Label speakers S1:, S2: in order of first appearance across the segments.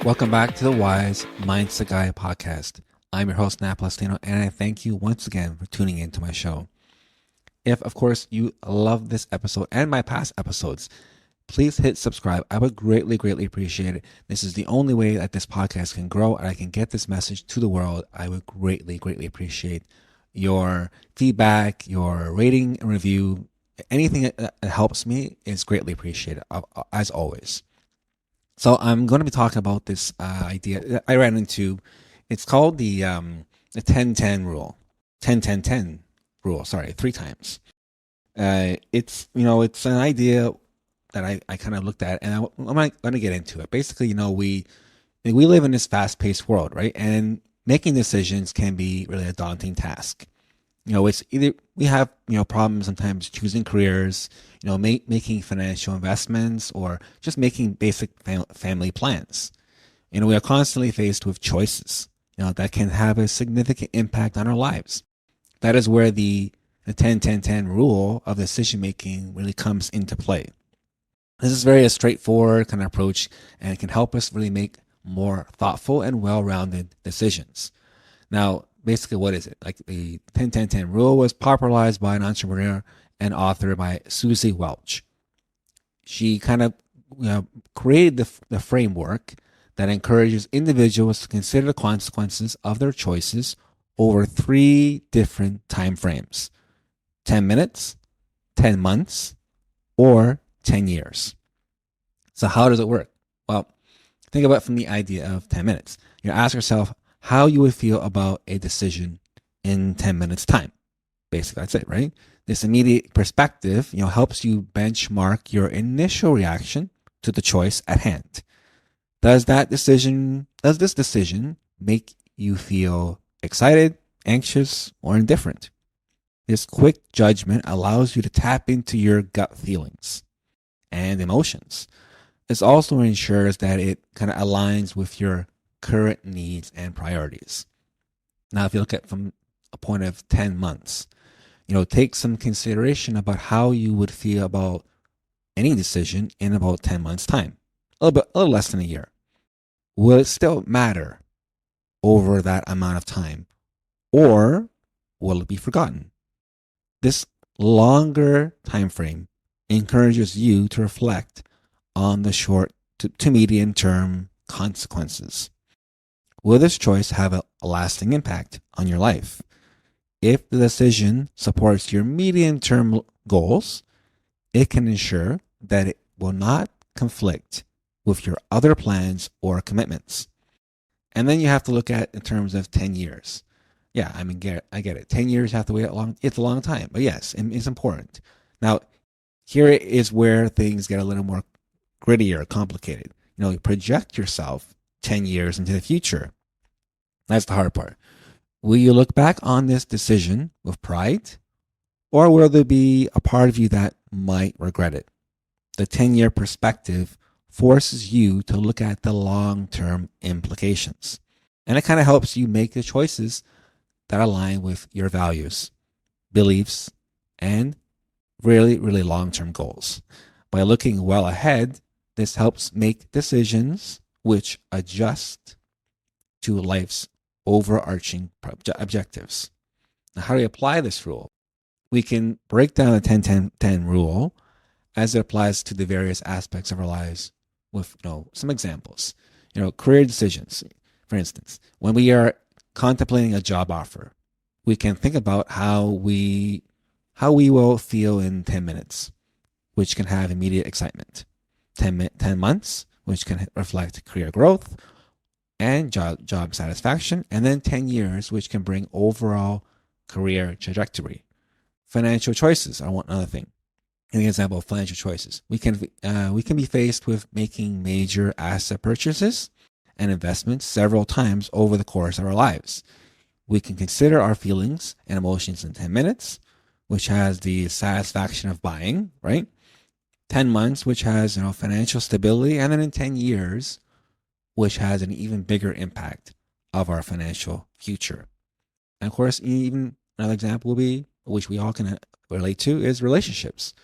S1: Welcome back to the Wise Mindset Guy podcast. I'm your host, Nat Plastino, and I thank you once again for tuning into my show. If, of course, you love this episode and my past episodes, please hit subscribe. I would greatly, greatly appreciate it. This is the only way that this podcast can grow and I can get this message to the world. I would greatly, greatly appreciate your feedback, your rating and review. Anything that helps me is greatly appreciated, as always. So I'm going to be talking about this idea that I ran into. It's called the 10-10 rule. 10-10-10 rule, sorry, 3 times. It's an idea that I kind of looked at, and I'm going to get into it. Basically, we live in this fast-paced world, right? And making decisions can be really a daunting task. It's either we have, problems sometimes choosing careers, making financial investments, or just making basic family plans. We are constantly faced with choices, that can have a significant impact on our lives. That is where the 10-10-10 rule of decision making really comes into play. This is very a straightforward kind of approach, and it can help us really make more thoughtful and well-rounded decisions. Now, basically, what is it? Like the 10-10-10 rule was popularized by an entrepreneur and author by Suzy Welch. She kind of created the framework that encourages individuals to consider the consequences of their choices over 3 different time frames: 10 minutes, 10 months, or 10 years. So how does it work? Well, think about it from the idea of 10 minutes. Ask yourself how you would feel about a decision in 10 minutes time. Basically, that's it, right? This immediate perspective, helps you benchmark your initial reaction to the choice at hand. Does this decision make you feel excited, anxious, or indifferent? This quick judgment allows you to tap into your gut feelings and emotions. This also ensures that it kind of aligns with your current needs and priorities. Now, if you look at from a point of 10 months, take some consideration about how you would feel about any decision in about 10 months time, a little less than a year. Will it still matter over that amount of time, or will it be forgotten? This longer time frame encourages you to reflect on the short to medium term consequences. Will this choice have a lasting impact on your life? If the decision supports your medium-term goals, it can ensure that it will not conflict with your other plans or commitments. And then you have to look at in terms of 10 years. Yeah, I get it. 10 years, you have to wait it's a long time. But yes, it's important. Now, here is where things get a little more grittier, complicated. You project yourself 10 years into the future. That's the hard part. Will you look back on this decision with pride, or will there be a part of you that might regret it? The 10-year perspective forces you to look at the long-term implications. And it kind of helps you make the choices that align with your values, beliefs, and really, really long-term goals. By looking well ahead, this helps make decisions which adjust to life's overarching objectives. Now, how do we apply this rule? We can break down the 10-10-10 rule as it applies to the various aspects of our lives with some examples. Career decisions. For instance, when we are contemplating a job offer, we can think about how we will feel in 10 minutes, which can have immediate excitement. 10 months, which can reflect career growth and job satisfaction, and then 10 years, which can bring overall career trajectory. Financial choices are one other thing. An example of financial choices. We can be faced with making major asset purchases and investments several times over the course of our lives. We can consider our feelings and emotions in 10 minutes, which has the satisfaction of buying, right? 10 months, which has financial stability, and then in 10 years, which has an even bigger impact of our financial future. And of course, even another example will be, which we all can relate to, is relationships.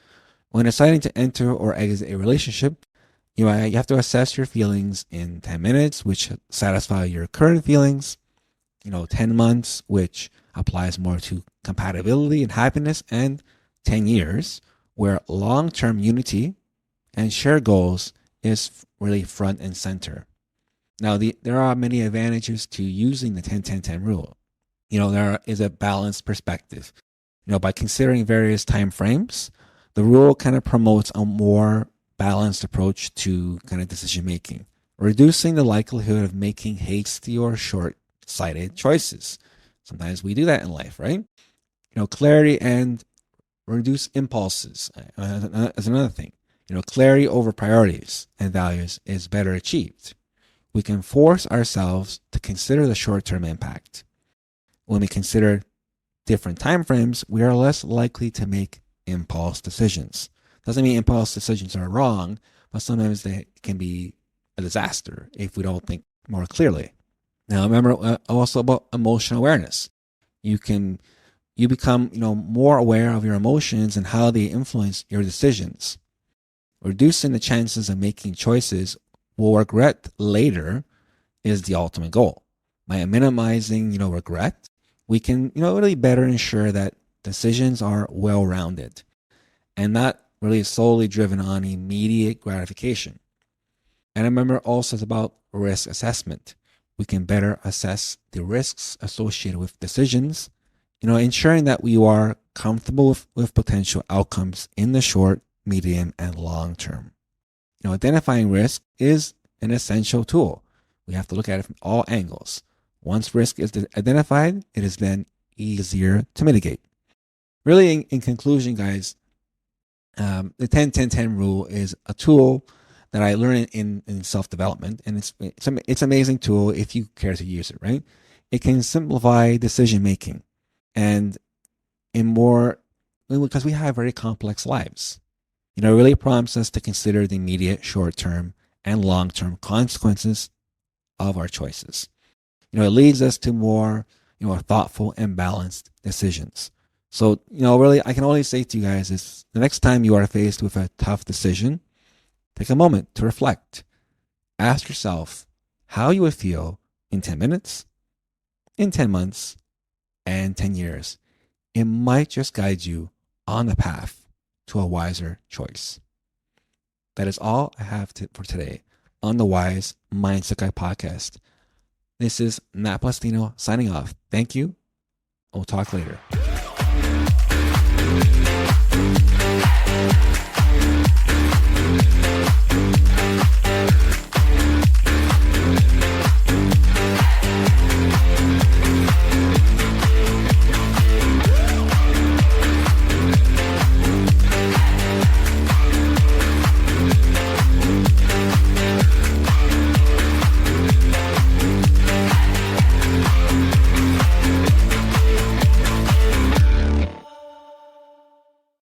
S1: When deciding to enter or exit a relationship, You have to assess your feelings in 10 minutes, which satisfy your current feelings. 10 months, which applies more to compatibility and happiness, and 10 years, where long-term unity and shared goals is really front and center. Now, there are many advantages to using the 10-10-10 rule. There is a balanced perspective. By considering various time frames, the rule kind of promotes a more balanced approach to kind of decision making, reducing the likelihood of making hasty or short-sighted choices. Sometimes we do that in life, right? Clarity and reduce impulses is another thing. Clarity over priorities and values is better achieved. We can force ourselves to consider the short-term impact. When we consider different time frames, we are less likely to make impulse decisions. Doesn't mean impulse decisions are wrong, but sometimes they can be a disaster if we don't think more clearly. Now, remember also about emotional awareness. You become more aware of your emotions and how they influence your decisions. Reducing the chances of making choices we'll regret later is the ultimate goal. By minimizing regret, we can really better ensure that decisions are well-rounded and not really solely driven on immediate gratification. And remember also it's about risk assessment. We can better assess the risks associated with decisions, ensuring that we are comfortable with potential outcomes in the short, medium, and long term. Identifying risk is an essential tool. We have to look at it from all angles. Once risk is identified, it is then easier to mitigate. Really, in conclusion, guys, the 10-10-10 rule is a tool that I learned in self-development, and it's an amazing tool if you care to use it, right? It can simplify decision-making, and because we have very complex lives. It really prompts us to consider the immediate, short-term, and long-term consequences of our choices. It leads us to more, thoughtful and balanced decisions. So, really, I can only say to you guys is the next time you are faced with a tough decision, take a moment to reflect. Ask yourself how you would feel in 10 minutes, in 10 months, and 10 years. It might just guide you on the path to a wiser choice. That is all I have for today on the Wise Mindset Guy podcast. This is Nat Plastino signing off. Thank you. We'll talk later.